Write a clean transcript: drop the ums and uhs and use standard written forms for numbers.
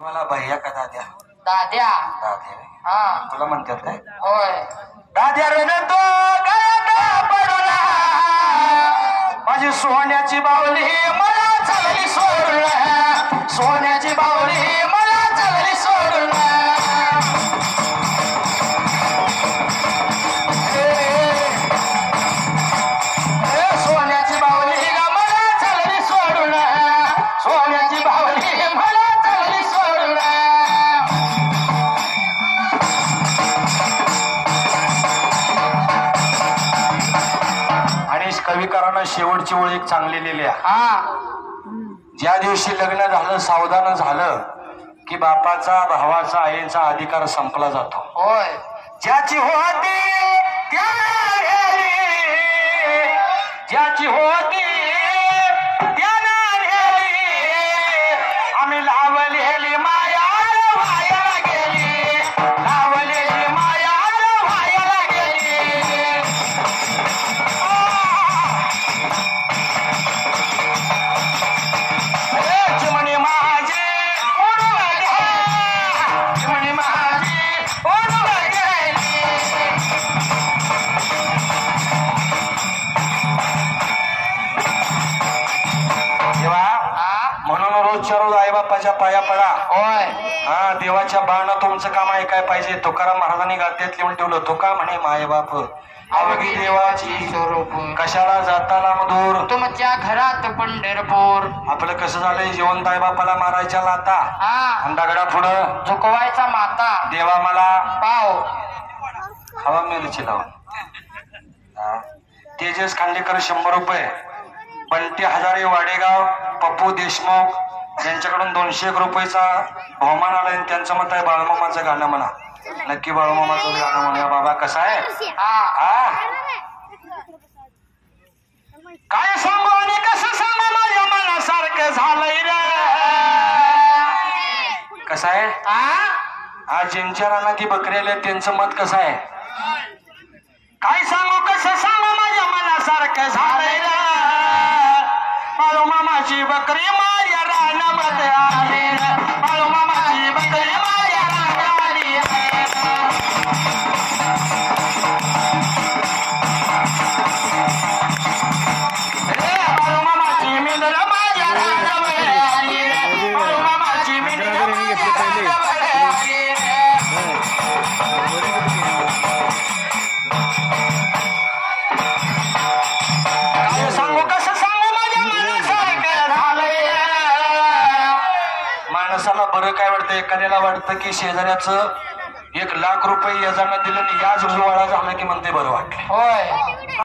मला भैया का दाद्या? दाद्या. दाद्या हा तुला म्हणतात काय? होय. दाद्या रे तो गळ्यात पडला माझी सोन्याची बावली मला चालली सोडून, सोन्याची बावली मला चालली सोडून. सोन्याची बावली मला चालली सोडून, सोन्याची बावली मला चालली सोडून. आणि कविकारानं शेवटची ओळ एक चांगली लिहिली आहे. ज्या दिवशी लग्न झालं सावधान झालं की बापाचा भावाचा आईचा अधिकार संपला जातो. होय. ज्याची होती त्याला नेली, ज्याची होती त्याला नेली, आम्ही लावलेली माया वायाला गेली, लावलेली माया वायाला गेली. चिमणी माझी उडून गेली, चिमणी माझी उडून गेली. देवा म्हणून रोजच्या रोज आई बापाच्या पाया पडा. होय. हा देवाच्या बाळानं तुमचं काम ऐकाय पाहिजे. तुकाराम महाराजांनी गाद्यात लिहून ठेवलं. तुका म्हणे माय बाप अवघी देवाची स्वरूप कशाला जाता लांब दूर, तुमच्या घरात पंढरपूर. आपलं कसं झालंय जिवंत आई बापाला मारायच्या लाता हा आणि दगडा पुढं झुकवायचा माता. देवा मला पाव हवा मिरची लावून. तेजस खांडेकर 100 रुपये, बंटी हजारे वाडेगाव, पप्पू देशमुख यांच्याकडून 201 रुपयाचा बहुमान आलाय. त्यांचं मत आहे बाळूमामाचं गाणं म्हणा. नक्की बाळूमामाचं गाणं म्हणूया. बाबा कसं आहे? काय सांगू आणि कसं सांगू माझ्या मनासारखं झालंय रे. कसं आहे? आज ज्यांच्या रानात ती बकरी आल्या त्यांचं मत कसं आहे? काय सांगू कसं सांगू माझ्या मनासारखं झालंय रे. बाळूमामाची बकरी माझ्या रानामध्ये आली रे, बाळूमामाची बकरी माझ्या रानात आली रे. बाळूमामाची मिंदर माझ्या रानामध्ये आली रे, बाळूमामाची मिंदर माझ्या रानामध्ये आली रे. काय सांगू कसं सांगू माझ्या मनासारखं झालंय. माणसाला बरं काय वाटतं? एखाद्याला वाटतं की शेजाऱ्याचं 1 लाख रुपये याजांना दिलं आणि याच जुवाळा झाला की म्हणते बरं वाटलं. होय.